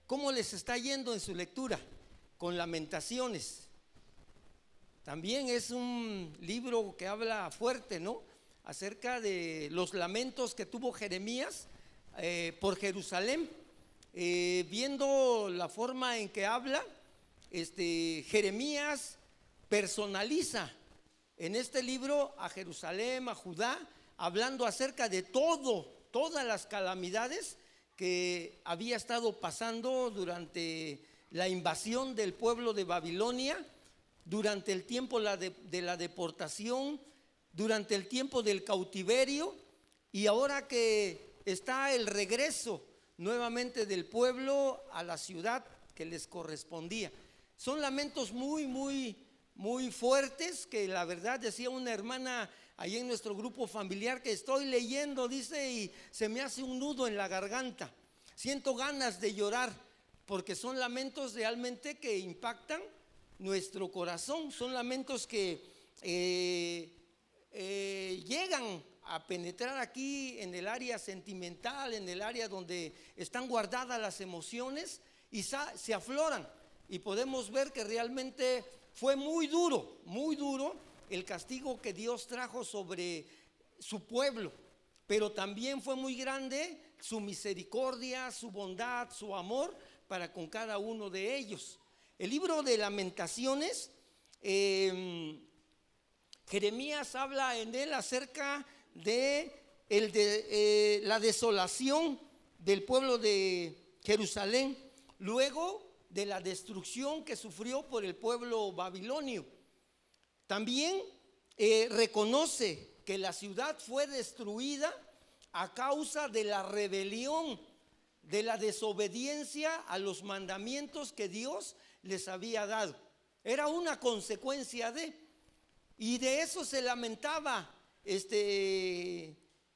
¿cómo les está yendo en su lectura? Con Lamentaciones. También es un libro que habla fuerte, ¿no? Acerca de los lamentos que tuvo Jeremías por Jerusalén. Viendo la forma en que habla, Jeremías personaliza en este libro a Jerusalén, a Judá, hablando acerca de todas las calamidades que había estado pasando durante la invasión del pueblo de Babilonia, durante el tiempo de la deportación, durante el tiempo del cautiverio, y ahora que está el regreso nuevamente del pueblo a la ciudad que les correspondía. Son lamentos muy fuertes, que la verdad, decía una hermana ahí en nuestro grupo familiar, que estoy leyendo, dice, y se me hace un nudo en la garganta, siento ganas de llorar, porque son lamentos realmente que impactan nuestro corazón, son lamentos que llegan a penetrar aquí en el área sentimental, en el área donde están guardadas las emociones, y se afloran, y podemos ver que realmente fue muy duro el castigo que Dios trajo sobre su pueblo, pero también fue muy grande su misericordia, su bondad, su amor para con cada uno de ellos. El libro de Lamentaciones, Jeremías habla en él acerca de la desolación del pueblo de Jerusalén, luego de la destrucción que sufrió por el pueblo babilonio. También reconoce que la ciudad fue destruida a causa de la rebelión, de la desobediencia a los mandamientos que Dios les había dado. Era una consecuencia y de eso se lamentaba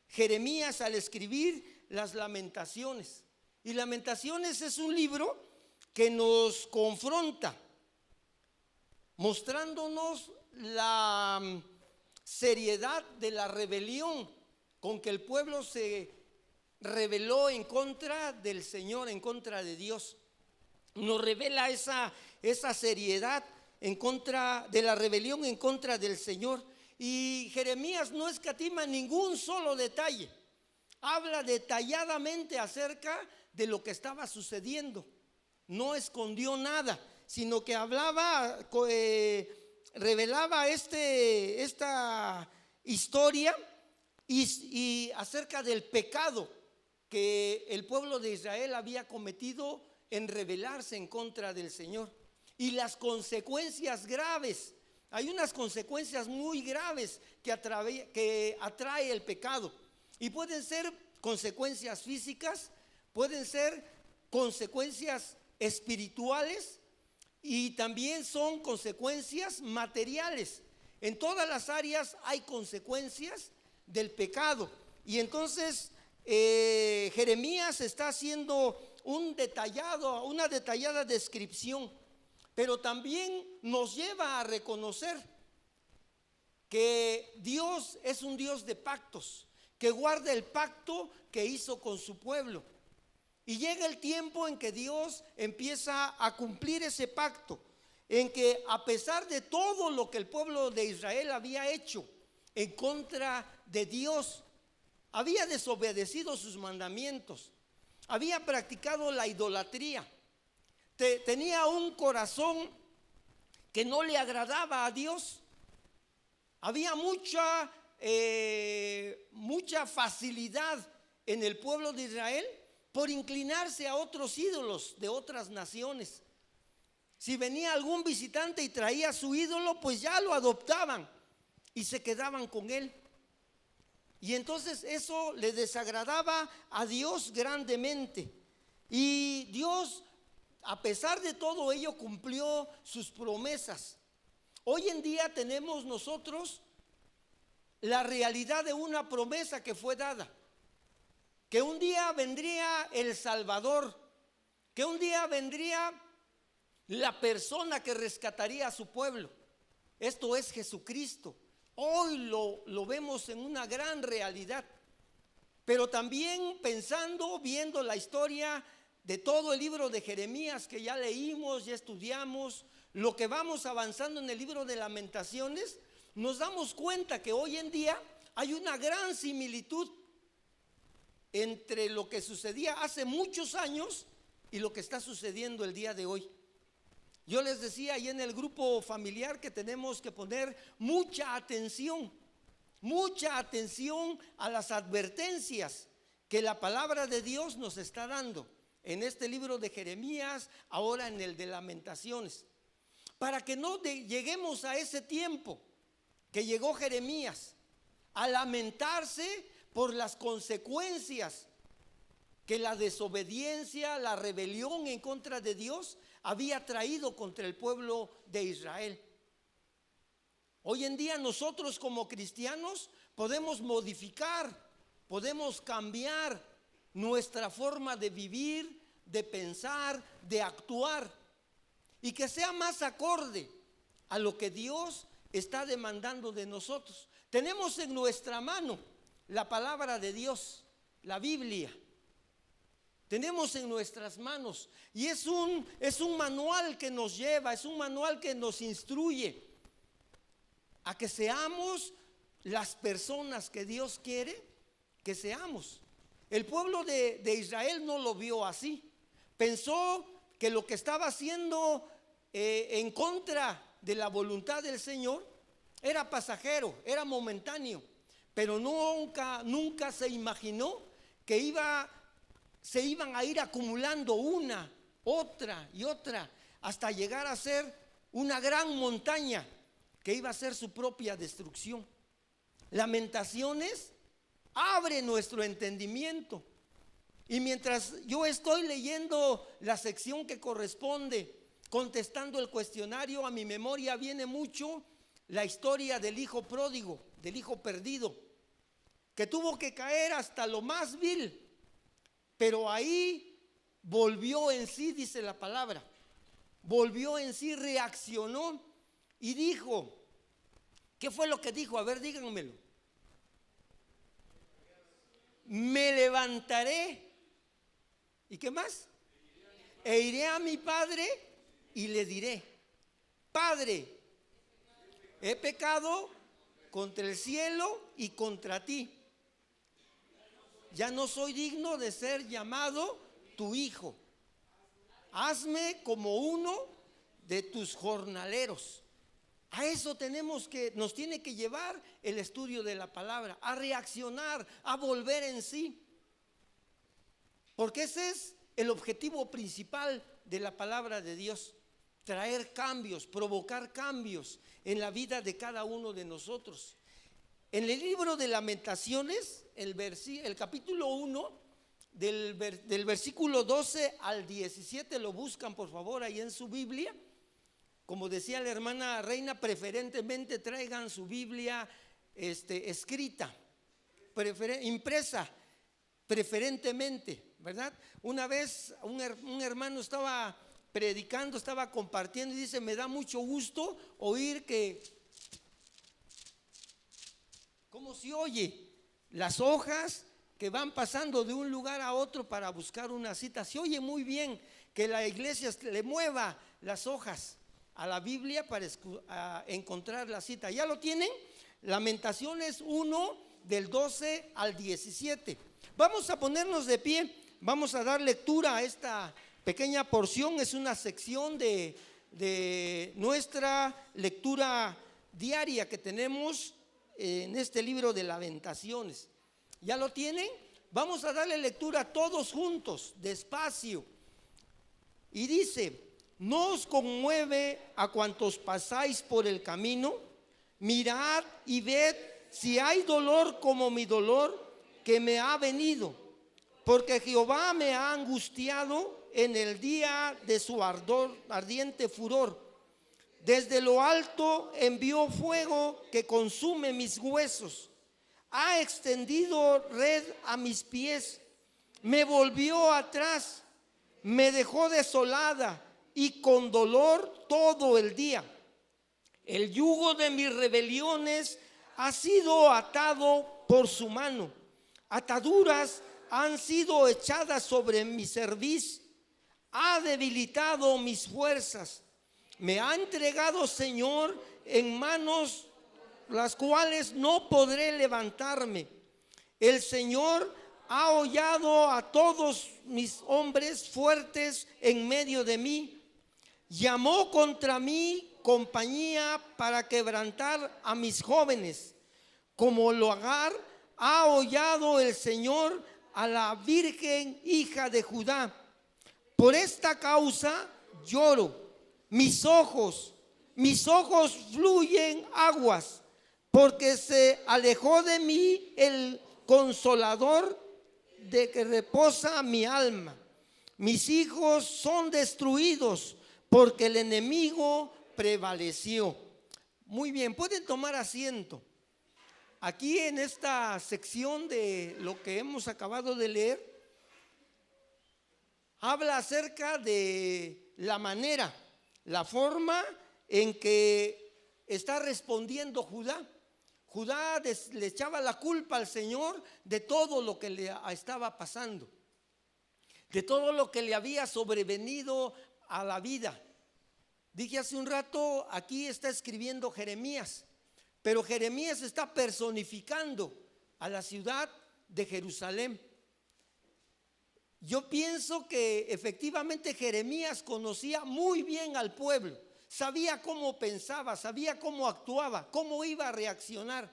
Jeremías al escribir las Lamentaciones. Y Lamentaciones es un libro que nos confronta, mostrándonos la seriedad de la rebelión con que el pueblo se rebeló en contra del Señor, en contra de Dios. Nos revela esa seriedad en contra de la rebelión, en contra del Señor. Y Jeremías no escatima ningún solo detalle, habla detalladamente acerca de lo que estaba sucediendo. No escondió nada, sino que hablaba, revelaba esta historia y acerca del pecado que el pueblo de Israel había cometido en rebelarse en contra del Señor, y las consecuencias graves. Hay unas consecuencias muy graves que atrae el pecado, y pueden ser consecuencias físicas, pueden ser consecuencias espirituales, y también son consecuencias materiales. En todas las áreas hay consecuencias del pecado. Y entonces Jeremías está haciendo una detallada descripción, pero también nos lleva a reconocer que Dios es un Dios de pactos, que guarda el pacto que hizo con su pueblo. Y llega el tiempo en que Dios empieza a cumplir ese pacto, en que a pesar de todo lo que el pueblo de Israel había hecho en contra de Dios, había desobedecido sus mandamientos, había practicado la idolatría, tenía un corazón que no le agradaba a Dios, había mucha facilidad en el pueblo de Israel por inclinarse a otros ídolos de otras naciones. Si venía algún visitante y traía su ídolo, pues ya lo adoptaban y se quedaban con él. Y entonces eso le desagradaba a Dios grandemente. Y Dios, a pesar de todo ello, cumplió sus promesas. Hoy en día tenemos nosotros la realidad de una promesa que fue dada, que un día vendría el Salvador, que un día vendría la persona que rescataría a su pueblo. Esto es Jesucristo. Hoy lo vemos en una gran realidad, pero también viendo la historia de todo el libro de Jeremías que ya leímos, ya estudiamos, lo que vamos avanzando en el libro de Lamentaciones, nos damos cuenta que hoy en día hay una gran similitud entre lo que sucedía hace muchos años y lo que está sucediendo el día de hoy. Yo les decía ahí en el grupo familiar que tenemos que poner mucha atención a las advertencias que la palabra de Dios nos está dando en este libro de Jeremías, ahora en el de Lamentaciones, para que no lleguemos a ese tiempo que llegó Jeremías, a lamentarse por las consecuencias que la desobediencia, la rebelión en contra de Dios había traído contra el pueblo de Israel. Hoy en día nosotros como cristianos podemos modificar, podemos cambiar nuestra forma de vivir, de pensar, de actuar, y que sea más acorde a lo que Dios está demandando de nosotros. Tenemos en nuestra mano la palabra de Dios, la Biblia. Tenemos en nuestras manos y es un manual que nos lleva, es un manual que nos instruye a que seamos las personas que Dios quiere que seamos. El pueblo de Israel no lo vio así. Pensó que lo que estaba haciendo en contra de la voluntad del Señor era pasajero, era momentáneo, pero nunca se imaginó que se iban a ir acumulando una, otra y otra, hasta llegar a ser una gran montaña que iba a ser su propia destrucción. Lamentaciones abre nuestro entendimiento. Y mientras yo estoy leyendo la sección que corresponde, contestando el cuestionario, a mi memoria viene mucho la historia del hijo pródigo, del hijo perdido, que tuvo que caer hasta lo más vil, pero ahí volvió en sí, dice la palabra, volvió en sí, reaccionó y dijo, ¿qué fue lo que dijo? A ver, díganmelo. Me levantaré, ¿y qué más? E iré a mi padre y le diré, Padre, he pecado contra el cielo y contra ti. Ya no soy digno de ser llamado tu hijo. Hazme como uno de tus jornaleros. A eso nos tiene que llevar el estudio de la palabra, a reaccionar, a volver en sí. Porque ese es el objetivo principal de la palabra de Dios, traer cambios, provocar cambios en la vida de cada uno de nosotros. En el libro de Lamentaciones, el capítulo 1, del versículo 12 al 17, lo buscan por favor ahí en su Biblia. Como decía la hermana Reina, preferentemente traigan su Biblia escrita, impresa, preferentemente, ¿verdad? Una vez un hermano estaba predicando, estaba compartiendo y dice, me da mucho gusto oír que, ¿cómo se oye? Las hojas que van pasando de un lugar a otro para buscar una cita. Se oye muy bien que la iglesia le mueva las hojas a la Biblia para encontrar la cita. ¿Ya lo tienen? Lamentaciones 1 del 12 al 17. Vamos a ponernos de pie, vamos a dar lectura a esta pequeña porción. Es una sección de nuestra lectura diaria que tenemos en este libro de Lamentaciones. ¿Ya lo tienen? Vamos a darle lectura todos juntos, despacio. Y dice, ¿no os conmueve a cuantos pasáis por el camino? Mirad y ved si hay dolor como mi dolor que me ha venido, porque Jehová me ha angustiado en el día de su ardiente furor. Desde lo alto envió fuego que consume mis huesos. Ha extendido red a mis pies. Me volvió atrás. Me dejó desolada y con dolor todo el día. El yugo de mis rebeliones ha sido atado por su mano. Ataduras han sido echadas sobre mi cerviz. ha debilitado mis fuerzas. Me ha entregado, Señor, en manos las cuales no podré levantarme. El Señor ha hollado a todos mis hombres fuertes en medio de mí. Llamó contra mí compañía para quebrantar a mis jóvenes. Como lo Agar ha hollado el Señor a la virgen hija de Judá. Por esta causa lloro. Mis ojos fluyen aguas, porque se alejó de mí el consolador de que reposa mi alma. Mis hijos son destruidos, porque el enemigo prevaleció. Muy bien, pueden tomar asiento. Aquí en esta sección de lo que hemos acabado de leer, habla acerca de la manera, la forma en que está respondiendo Judá. Judá le echaba la culpa al Señor de todo lo que le estaba pasando, de todo lo que le había sobrevenido a la vida. Dije hace un rato, aquí está escribiendo Jeremías, pero Jeremías está personificando a la ciudad de Jerusalén. Yo pienso que efectivamente Jeremías conocía muy bien al pueblo, sabía cómo pensaba, sabía cómo actuaba, cómo iba a reaccionar,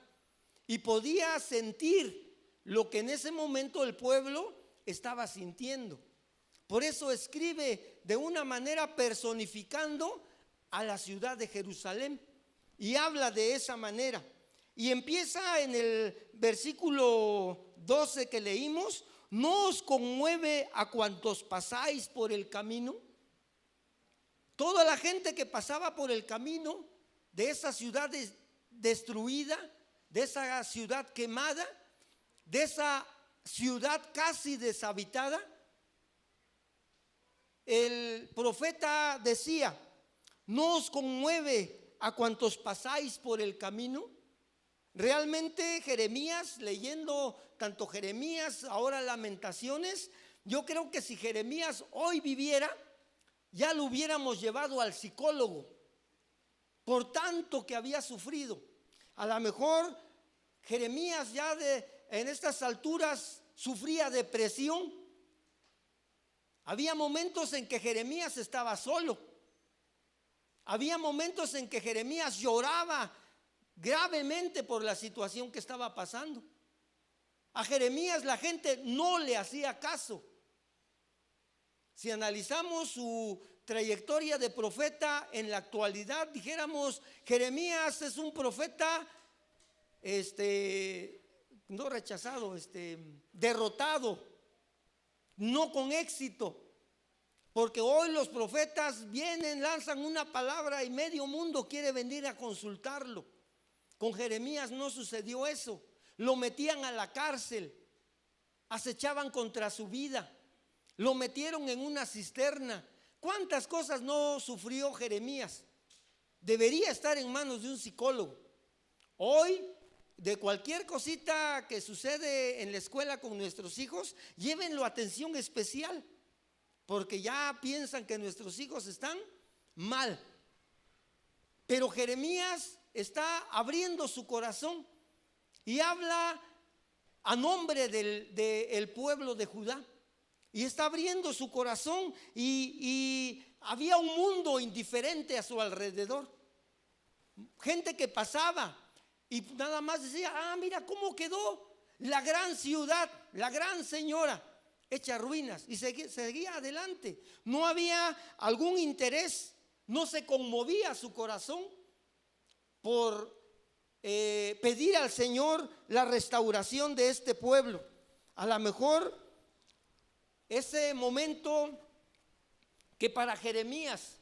y podía sentir lo que en ese momento el pueblo estaba sintiendo. Por eso escribe de una manera personificando a la ciudad de Jerusalén y habla de esa manera. Y empieza en el versículo 12 que leímos: ¿no os conmueve a cuantos pasáis por el camino? Toda la gente que pasaba por el camino de esa ciudad destruida, de esa ciudad quemada, de esa ciudad casi deshabitada. El profeta decía: ¿no os conmueve a cuantos pasáis por el camino? Realmente Jeremías, leyendo tanto Jeremías, ahora Lamentaciones, yo creo que si Jeremías hoy viviera, ya lo hubiéramos llevado al psicólogo por tanto que había sufrido. A lo mejor Jeremías ya en estas alturas sufría depresión. Había momentos en que Jeremías estaba solo. Había momentos en que Jeremías lloraba gravemente por la situación que estaba pasando. A Jeremías la gente no le hacía caso. Si analizamos su trayectoria de profeta en la actualidad, dijéramos: Jeremías es un profeta no rechazado, derrotado, no con éxito. Porque hoy los profetas vienen, lanzan una palabra y medio mundo quiere venir a consultarlo. Con Jeremías no sucedió eso. Lo metían a la cárcel, acechaban contra su vida, lo metieron en una cisterna. ¿Cuántas cosas no sufrió Jeremías? Debería estar en manos de un psicólogo. Hoy, de cualquier cosita que sucede en la escuela con nuestros hijos, llévenlo a atención especial, porque ya piensan que nuestros hijos están mal. Pero Jeremías está abriendo su corazón y habla a nombre del pueblo de Judá, y está abriendo su corazón, y había un mundo indiferente a su alrededor, gente que pasaba y nada más decía: ah, mira cómo quedó la gran ciudad, la gran señora, hecha ruinas, y seguía adelante. No había algún interés, no se conmovía su corazón por pedir al Señor la restauración de este pueblo. A lo mejor ese momento que para Jeremías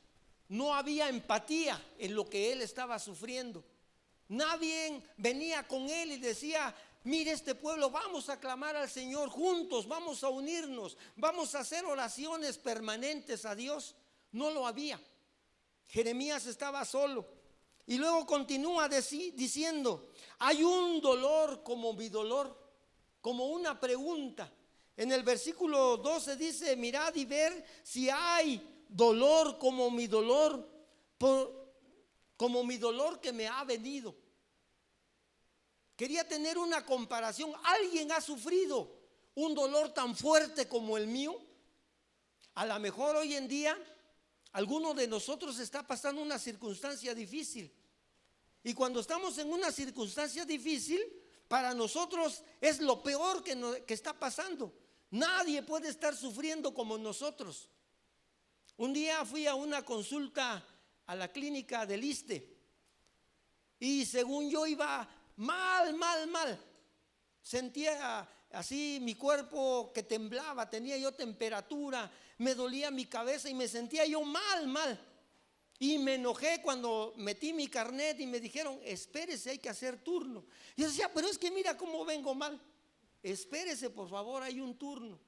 no había empatía en lo que él estaba sufriendo. Nadie venía con él y decía: mire este pueblo, vamos a clamar al Señor juntos, vamos a unirnos, vamos a hacer oraciones permanentes a Dios. No lo había. Jeremías estaba solo. Y luego continúa diciendo: hay un dolor como mi dolor, como una pregunta. En el versículo 12 dice: mirad y ver si hay dolor como mi dolor, como mi dolor que me ha venido. Quería tener una comparación. ¿Alguien ha sufrido un dolor tan fuerte como el mío? A lo mejor hoy en día alguno de nosotros está pasando una circunstancia difícil. Y cuando estamos en una circunstancia difícil, para nosotros es lo peor que está pasando. Nadie puede estar sufriendo como nosotros. Un día fui a una consulta a la clínica del ISSSTE y según yo iba mal. Sentía así mi cuerpo que temblaba, tenía yo temperatura, me dolía mi cabeza y me sentía yo mal. Y me enojé cuando metí mi carnet y me dijeron: espérese, hay que hacer turno. Y yo decía: pero es que mira cómo vengo mal. Espérese, por favor, hay un turno.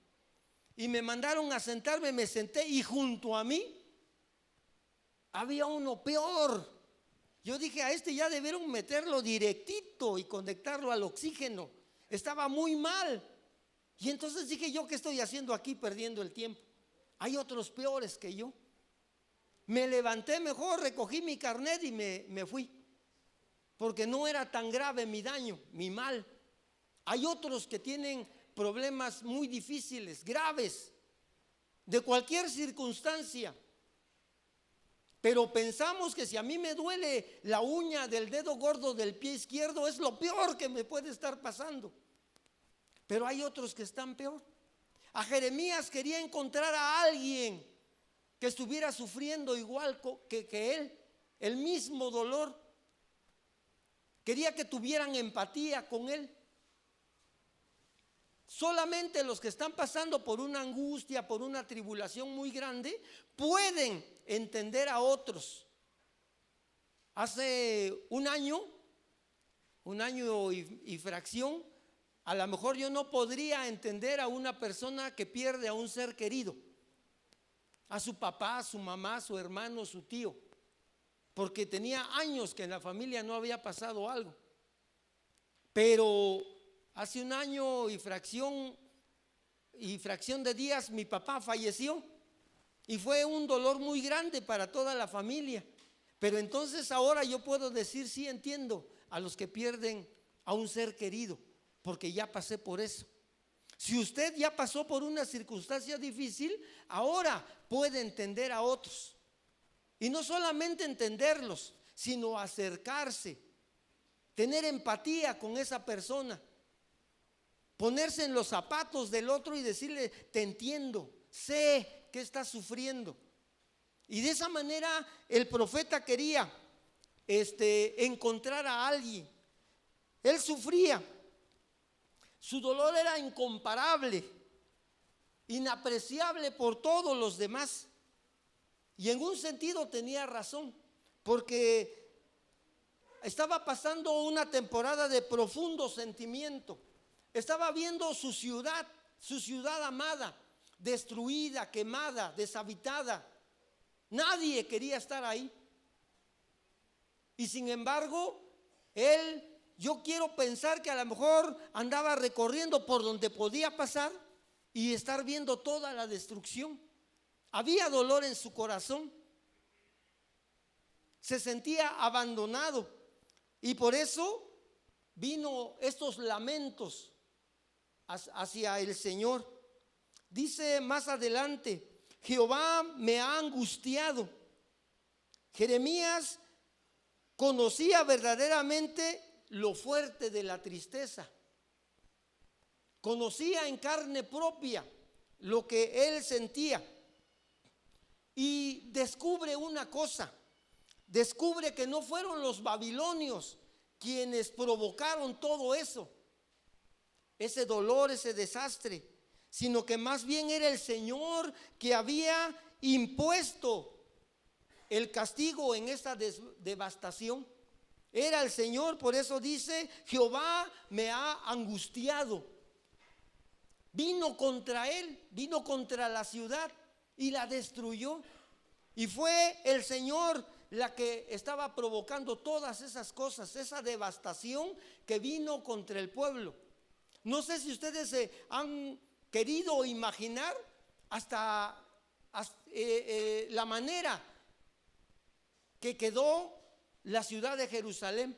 Y me mandaron a sentarme, me senté y junto a mí había uno peor. Yo dije: a este ya debieron meterlo directito y conectarlo al oxígeno. Estaba muy mal. Y entonces dije: yo, ¿qué estoy haciendo aquí perdiendo el tiempo? Hay otros peores que yo. Me levanté mejor, recogí mi carnet y me fui, porque no era tan grave mi daño, mi mal. Hay otros que tienen problemas muy difíciles, graves, de cualquier circunstancia. Pero pensamos que si a mí me duele la uña del dedo gordo del pie izquierdo, es lo peor que me puede estar pasando. Pero hay otros que están peor. A Jeremías quería encontrar a alguien que estuviera sufriendo igual que él, el mismo dolor. Quería que tuvieran empatía con él. Solamente los que están pasando por una angustia, por una tribulación muy grande, pueden entender a otros. Hace un año y fracción, a lo mejor yo no podría entender a una persona que pierde a un ser querido, a su papá, a su mamá, a su hermano, a su tío, porque tenía años que en la familia no había pasado algo. Pero hace un año y fracción de días mi papá falleció y fue un dolor muy grande para toda la familia. Pero entonces ahora yo puedo decir: sí, entiendo a los que pierden a un ser querido, porque ya pasé por eso. Si usted ya pasó por una circunstancia difícil, ahora puede entender a otros. Y no solamente entenderlos, sino acercarse, tener empatía con esa persona, ponerse en los zapatos del otro y decirle: te entiendo, sé que estás sufriendo. Y de esa manera el profeta quería encontrar a alguien. Él sufría. Su dolor era incomparable, inapreciable por todos los demás. Y en un sentido tenía razón, porque estaba pasando una temporada de profundo sentimiento. Estaba viendo su ciudad amada, destruida, quemada, deshabitada. Nadie quería estar ahí. Y sin embargo, yo quiero pensar que a lo mejor andaba recorriendo por donde podía pasar y estar viendo toda la destrucción. Había dolor en su corazón. Se sentía abandonado y por eso vino estos lamentos hacia el Señor. Dice más adelante: Jehová me ha angustiado. Jeremías conocía verdaderamente lo fuerte de la tristeza. Conocía en carne propia lo que él sentía. Y descubre una cosa: descubre que no fueron los babilonios quienes provocaron todo eso, ese dolor, ese desastre, sino que más bien era el Señor que había impuesto el castigo en esta devastación. Era el Señor. Por eso dice: Jehová me ha angustiado. Vino contra él, vino contra la ciudad y la destruyó. Y fue el Señor la que estaba provocando todas esas cosas, esa devastación que vino contra el pueblo. No sé si ustedes han querido imaginar hasta la manera que quedó la ciudad de Jerusalén.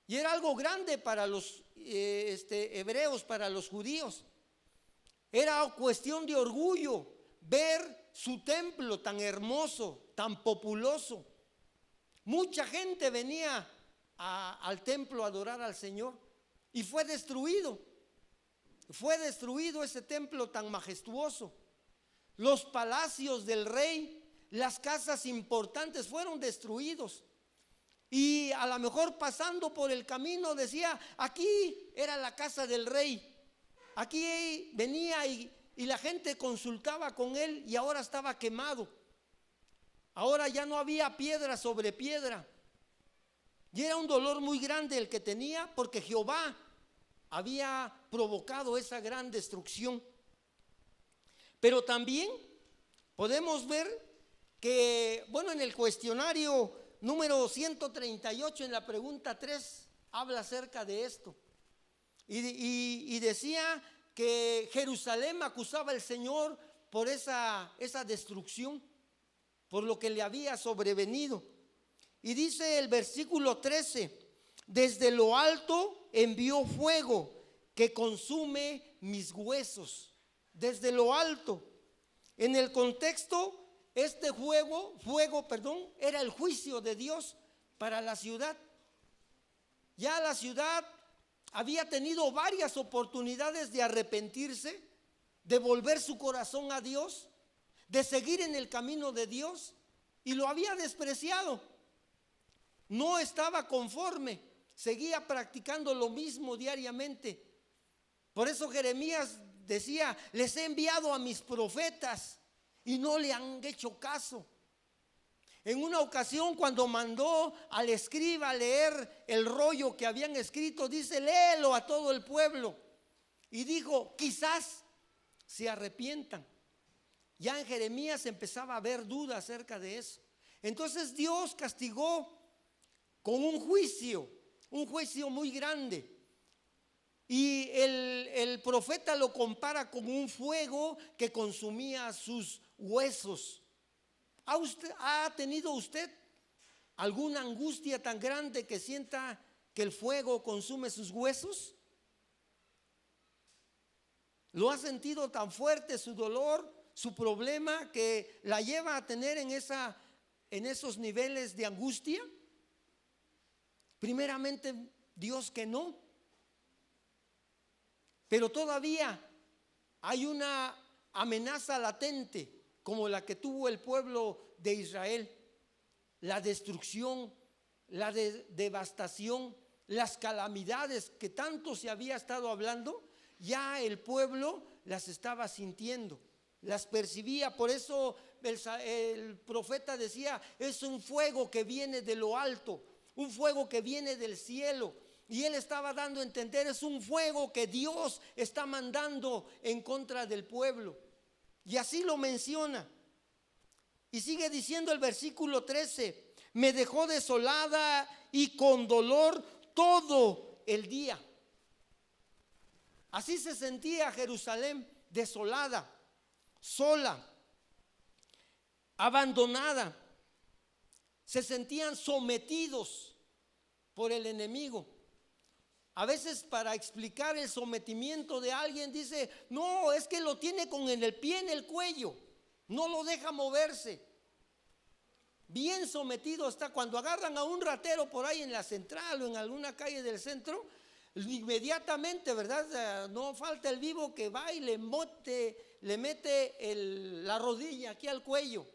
Y era algo grande para los hebreos, para los judíos. Era cuestión de orgullo ver su templo tan hermoso, tan populoso. Mucha gente venía al templo a adorar al Señor y fue destruido. Fue destruido ese templo tan majestuoso. Los palacios del rey, las casas importantes fueron destruidos. Y a lo mejor pasando por el camino decía, aquí era la casa del rey. Aquí venía y la gente consultaba con él y ahora estaba quemado. Ahora ya no había piedra sobre piedra. Y era un dolor muy grande el que tenía porque Jehová había provocado esa gran destrucción. Pero también podemos ver que, bueno, en el cuestionario número 138, en la pregunta 3, habla acerca de esto. Y decía que Jerusalén acusaba al Señor por esa destrucción, por lo que le había sobrevenido. Y dice el versículo 13: desde lo alto envió fuego que consume mis huesos. Desde lo alto. En el contexto, este fuego, era el juicio de Dios para la ciudad. Ya la ciudad había tenido varias oportunidades de arrepentirse, de volver su corazón a Dios, de seguir en el camino de Dios, y lo había despreciado. No estaba conforme, seguía practicando lo mismo diariamente. Por eso Jeremías decía: les he enviado a mis profetas y no le han hecho caso. En una ocasión, cuando mandó al escriba a leer el rollo que habían escrito, dice: léelo a todo el pueblo. Y dijo: quizás se arrepientan. Ya en Jeremías empezaba a haber duda acerca de eso. Entonces Dios castigó con un juicio muy grande. Y el profeta lo compara con un fuego que consumía sus huesos. ¿Ha tenido usted alguna angustia tan grande que sienta que el fuego consume sus huesos? ¿Lo ha sentido tan fuerte su dolor, su problema, que la lleva a tener en esos niveles de angustia? Primeramente, Dios que no. Pero todavía hay una amenaza latente como la que tuvo el pueblo de Israel. La destrucción, la devastación, las calamidades que tanto se había estado hablando, ya el pueblo las estaba sintiendo, las percibía. Por eso el profeta decía: es un fuego que viene de lo alto, un fuego que viene del cielo. Y él estaba dando a entender: es un fuego que Dios está mandando en contra del pueblo. Y así lo menciona. Y sigue diciendo el versículo 13: me dejó desolada y con dolor todo el día. Así se sentía Jerusalén, desolada, sola, abandonada. Se sentían sometidos por el enemigo. A veces, para explicar el sometimiento de alguien, dice: no, es que lo tiene con el pie en el cuello, no lo deja moverse. Bien sometido está. Cuando agarran a un ratero por ahí en la central o en alguna calle del centro, inmediatamente, ¿verdad? No falta el vivo que va y le mete la rodilla aquí al cuello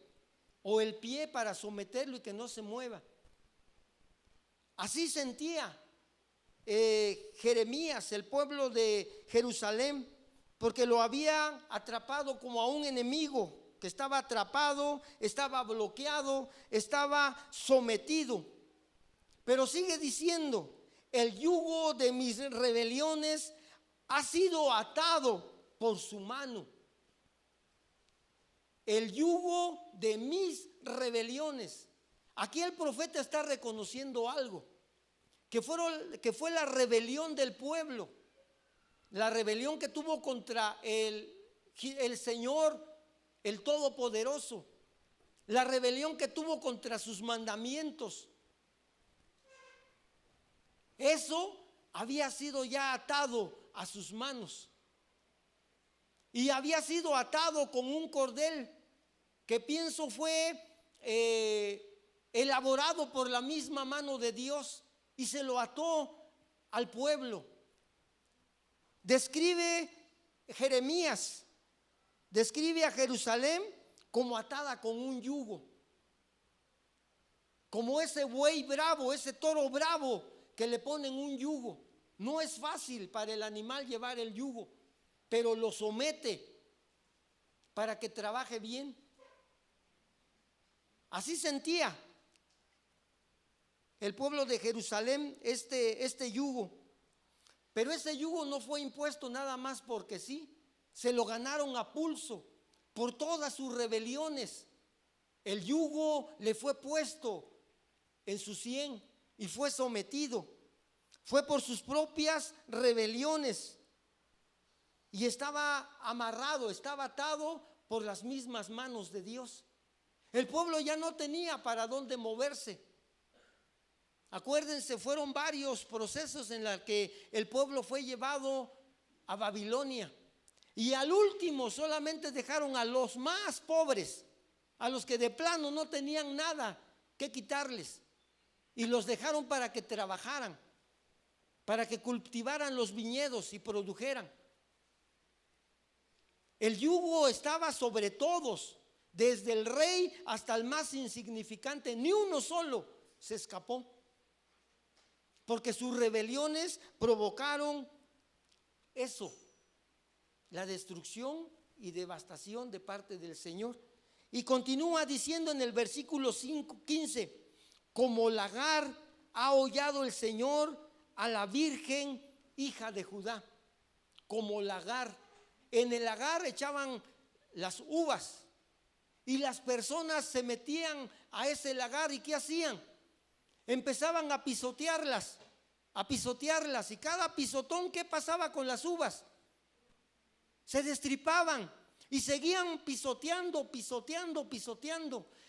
o el pie para someterlo y que no se mueva. Así sentía Jeremías, el pueblo de Jerusalén, porque lo había atrapado como a un enemigo que estaba atrapado, estaba bloqueado, estaba sometido. Pero sigue diciendo: el yugo de mis rebeliones ha sido atado por su mano. El yugo de mis rebeliones. Aquí el profeta está reconociendo algo, que fue la rebelión del pueblo. la rebelión que tuvo contra el Señor, el Todopoderoso, la rebelión que tuvo contra sus mandamientos. Eso había sido ya atado a sus manos y había sido atado con un cordel que pienso fue elaborado por la misma mano de Dios, y se lo ató al pueblo. Describe Jeremías, describe a Jerusalén como atada con un yugo, como ese buey bravo, ese toro bravo que le ponen un yugo. No es fácil para el animal llevar el yugo, pero lo somete para que trabaje bien. Así sentía el pueblo de Jerusalén este yugo. Pero ese yugo no fue impuesto nada más porque sí, se lo ganaron a pulso por todas sus rebeliones. El yugo le fue puesto en su sien y fue sometido. Fue por sus propias rebeliones y estaba amarrado, estaba atado por las mismas manos de Dios. El pueblo ya no tenía para dónde moverse. Acuérdense, fueron varios procesos en los que el pueblo fue llevado a Babilonia, y al último solamente dejaron a los más pobres, a los que de plano no tenían nada que quitarles, y los dejaron para que trabajaran, para que cultivaran los viñedos y produjeran. El yugo estaba sobre todos, desde el rey hasta el más insignificante. Ni uno solo se escapó, porque sus rebeliones provocaron eso, la destrucción y devastación de parte del Señor. Y continúa diciendo en el versículo 15: como lagar ha hollado el Señor a la virgen hija de Judá. Como lagar. En el lagar echaban las uvas y las personas se metían a ese lagar, ¿y qué hacían? Empezaban a pisotearlas, y cada pisotón, ¿qué pasaba con las uvas? Se destripaban y seguían pisoteando,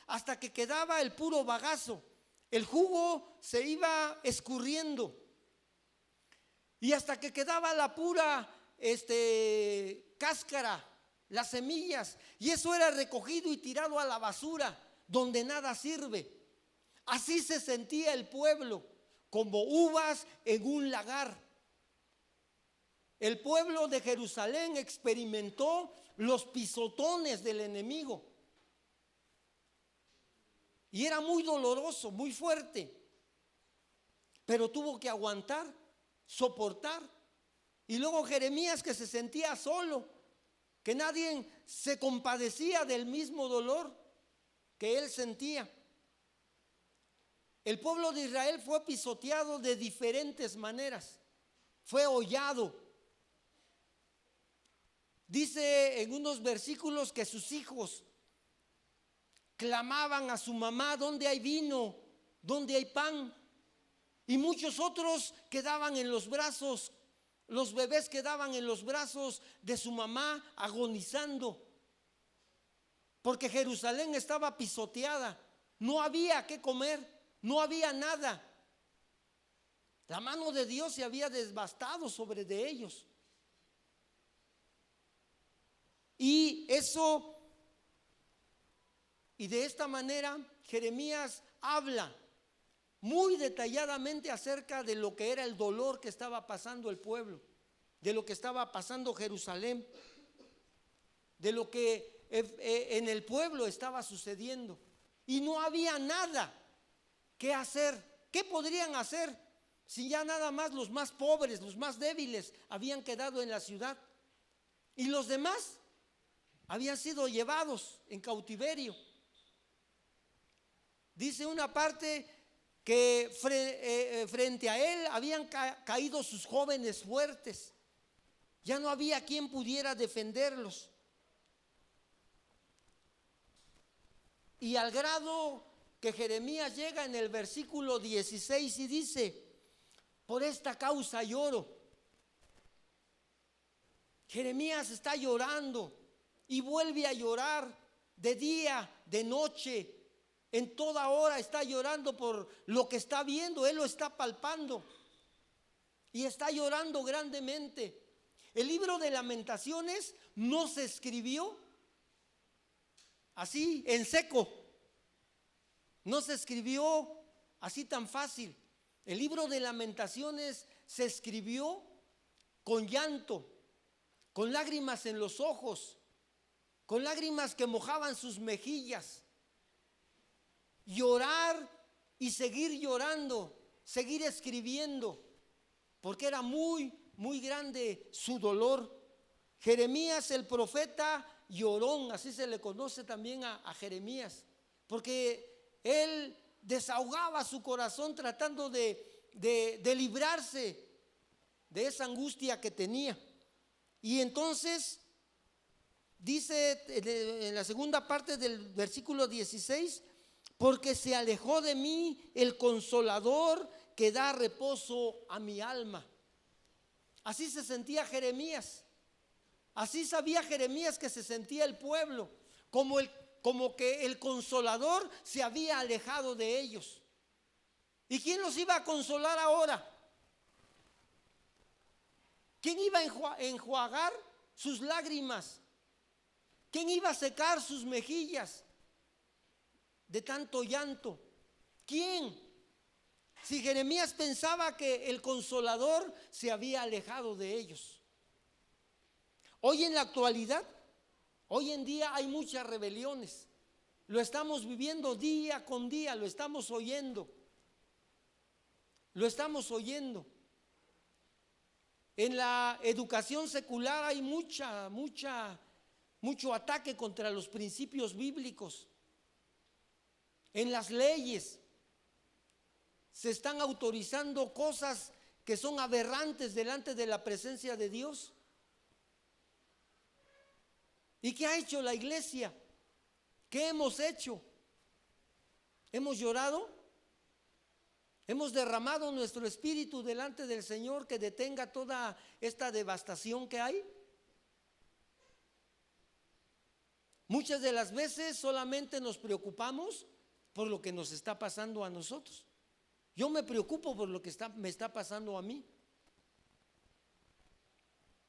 hasta que quedaba el puro bagazo. El jugo se iba escurriendo y hasta que quedaba la pura cáscara, las semillas, y eso era recogido y tirado a la basura, donde nada sirve. Así se sentía el pueblo, como uvas en un lagar. El pueblo de Jerusalén experimentó los pisotones del enemigo, y era muy doloroso, muy fuerte, pero tuvo que aguantar, soportar. Y luego Jeremías, que se sentía solo, que nadie se compadecía del mismo dolor que él sentía. El pueblo de Israel fue pisoteado de diferentes maneras, fue hollado. Dice en unos versículos que sus hijos clamaban a su mamá: ¿dónde hay vino? ¿Dónde hay pan? Y muchos otros quedaban en los brazos, los bebés quedaban en los brazos de su mamá agonizando, porque Jerusalén estaba pisoteada, no había qué comer, no había nada. La mano de Dios se había devastado sobre de ellos. Y de esta manera Jeremías habla muy detalladamente acerca de lo que era el dolor que estaba pasando el pueblo, de lo que estaba pasando Jerusalén, de lo que en el pueblo estaba sucediendo. Y no había nada que hacer. ¿Qué podrían hacer si ya nada más los más pobres, los más débiles habían quedado en la ciudad y los demás habían sido llevados en cautiverio? Dice una parte que frente a él habían caído sus jóvenes fuertes. Ya no había quien pudiera defenderlos. Y al grado que Jeremías llega en el versículo 16 y dice: por esta causa lloro, Jeremías está llorando y vuelve a llorar de día, de noche, en toda hora está llorando por lo que está viendo, él lo está palpando y está llorando grandemente. El libro de Lamentaciones no se escribió así en seco, no se escribió así tan fácil. El libro de Lamentaciones se escribió con llanto, con lágrimas en los ojos, con lágrimas que mojaban sus mejillas. Llorar y seguir llorando, seguir escribiendo, porque era muy, muy grande su dolor. Jeremías el profeta llorón, así se le conoce también a Jeremías, porque él desahogaba su corazón tratando de librarse de esa angustia que tenía. Y entonces dice en la segunda parte del versículo 16: porque se alejó de mí el consolador que da reposo a mi alma. Así se sentía Jeremías. Así sabía Jeremías que se sentía el pueblo, como que el consolador se había alejado de ellos. ¿Y quién los iba a consolar ahora? ¿Quién iba a enjuagar sus lágrimas? ¿Quién iba a secar sus mejillas de tanto llanto? ¿Quién? Si Jeremías pensaba que el consolador se había alejado de ellos. Hoy en la actualidad, hoy en día hay muchas rebeliones. Lo estamos viviendo día con día, lo estamos oyendo. Lo estamos oyendo. En la educación secular hay mucho ataque contra los principios bíblicos. En las leyes se están autorizando cosas que son aberrantes delante de la presencia de Dios. ¿Y qué ha hecho la iglesia? ¿Qué hemos hecho? ¿Hemos llorado? ¿Hemos derramado nuestro espíritu delante del Señor que detenga toda esta devastación que hay? Muchas de las veces solamente nos preocupamos por lo que nos está pasando a nosotros. Yo me preocupo por lo que me está pasando a mí.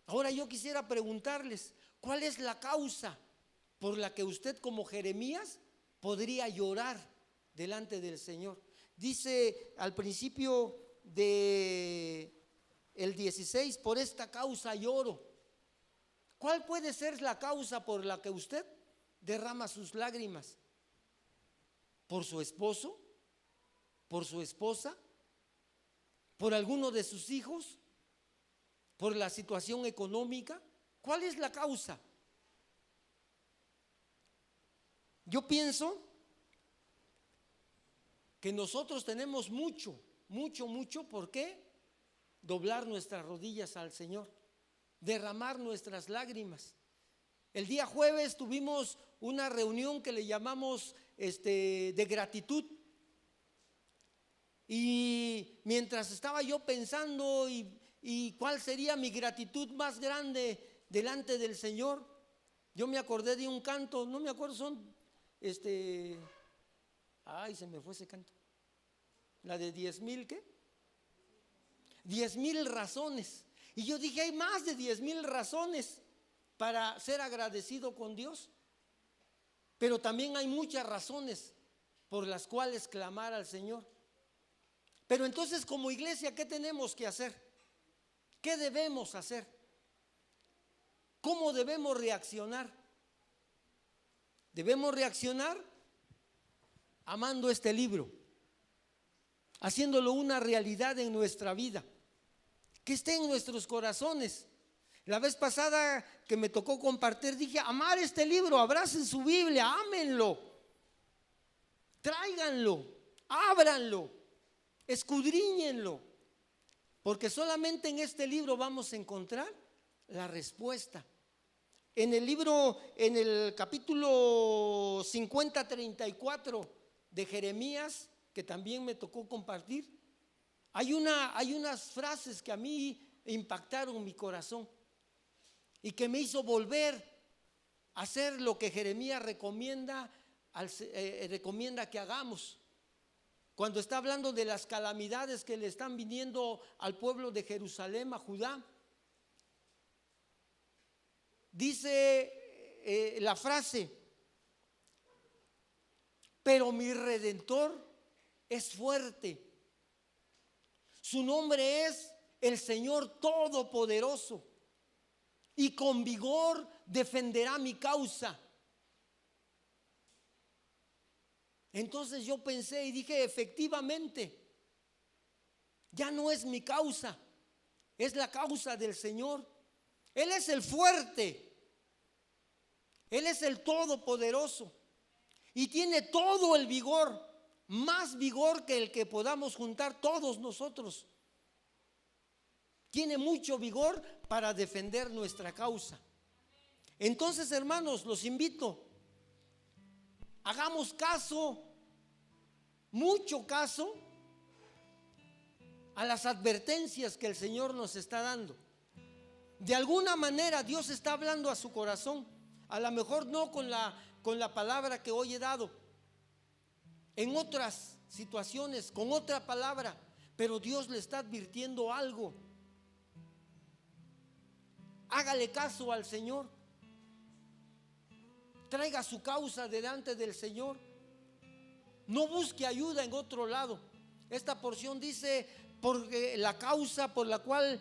Ahora yo quisiera preguntarles, ¿cuál es la causa por la que usted como Jeremías podría llorar delante del Señor? Dice al principio de el 16, por esta causa lloro. ¿Cuál puede ser la causa por la que usted derrama sus lágrimas? ¿Por su esposo? ¿Por su esposa? ¿Por alguno de sus hijos? ¿Por la situación económica? ¿Cuál es la causa? Yo pienso que nosotros tenemos mucho por qué doblar nuestras rodillas al Señor, derramar nuestras lágrimas. El día jueves tuvimos una reunión que le llamamos de gratitud. Y mientras estaba yo pensando y cuál sería mi gratitud más grande delante del Señor, yo me acordé de un canto, no me acuerdo, se me fue ese canto. La de 10,000, ¿qué? 10,000 razones. Y yo dije, hay más de 10,000 razones para ser agradecido con Dios. Pero también hay muchas razones por las cuales clamar al Señor. Pero entonces, como iglesia, ¿qué tenemos que hacer? ¿Qué debemos hacer? ¿Cómo debemos reaccionar? Debemos reaccionar amando este libro, haciéndolo una realidad en nuestra vida, que esté en nuestros corazones. La vez pasada que me tocó compartir, dije, amar este libro, abracen su Biblia, ámenlo, tráiganlo, ábranlo, escudriñenlo, porque solamente en este libro vamos a encontrar la respuesta. En el capítulo 50-34 de Jeremías, que también me tocó compartir, hay unas frases que a mí impactaron mi corazón. y que me hizo volver a hacer lo que Jeremías recomienda que hagamos. Cuando está hablando de las calamidades que le están viniendo al pueblo de Jerusalén, a Judá, dice la frase: pero mi Redentor es fuerte, su nombre es el Señor Todopoderoso, y con vigor defenderá mi causa. Entonces yo pensé y dije, efectivamente, ya no es mi causa, es la causa del Señor. Él es el fuerte, Él es el Todopoderoso y tiene todo el vigor, más vigor que el que podamos juntar todos nosotros. Tiene mucho vigor para defender nuestra causa. Entonces, hermanos, los invito, hagamos caso, mucho caso, a las advertencias que el Señor nos está dando. De alguna manera Dios está hablando a su corazón, a lo mejor no con la palabra que hoy he dado, en otras situaciones, con otra palabra, pero Dios le está advirtiendo algo. Hágale caso al Señor, traiga su causa delante del Señor, no busque ayuda en otro lado. Esta porción dice, porque la causa por la cual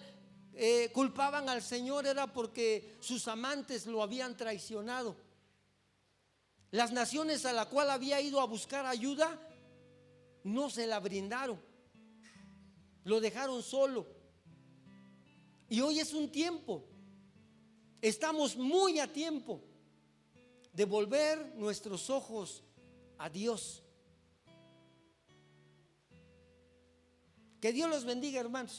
culpaban al Señor era porque sus amantes lo habían traicionado. Las naciones a la cual había ido a buscar ayuda no se la brindaron, lo dejaron solo. Y hoy es un tiempo, estamos muy a tiempo de volver nuestros ojos a Dios. Que Dios los bendiga, hermanos.